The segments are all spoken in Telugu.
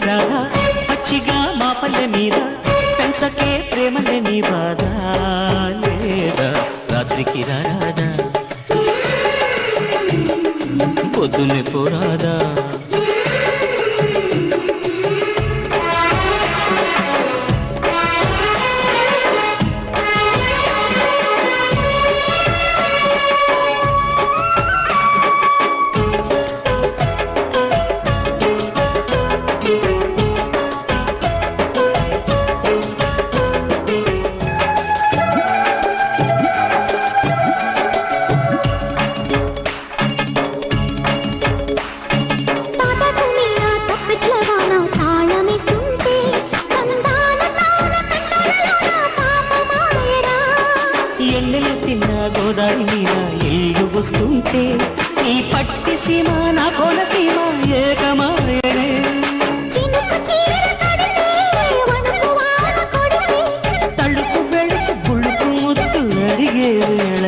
రాగా పచ్చిగా మా పల్లె మీద పెంచకే ప్రేమలే నీ బాధ లేదా రాత్రికి రాదా పొద్దున్నే పోరాదా ఎల్లెలు చిన్న గోదావరి మీద ఇల్లు వస్తుంటే ఈ పట్టి సీమ నా కోనసీమ ఏకమాయనే తడుపు బెడుపు బుడుపు ముద్దు అడిగే వేళ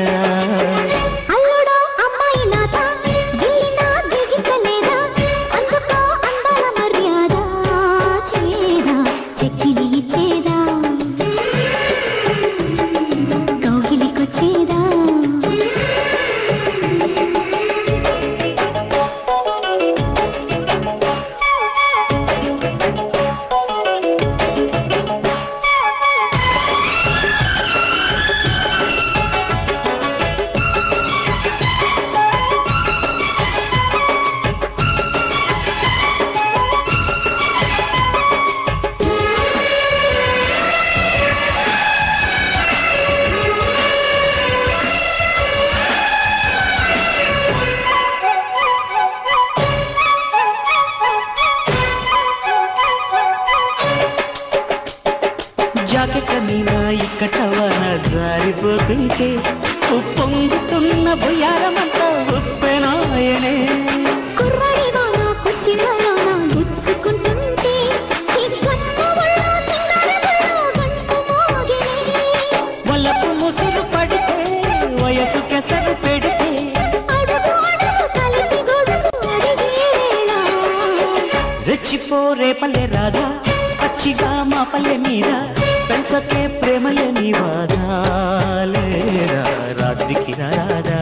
జాకెట్ల మీద ఇక్కటవన జారిపోతుంటే ఉప్పొంగుతున్న బొయ్యారమంతా ఉప్పెనాయనే వలపు ముసురు పడితే వయసు కెసరు పెడితే రెచ్చిపోరే పల్లె రాగా పచ్చిగా మా పల్లె మీద పెంచకే ప్రేమలే నీ బాధ లేరా రాత్రికి రాదా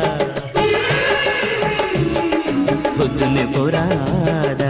పొద్దున్నే పోరాదా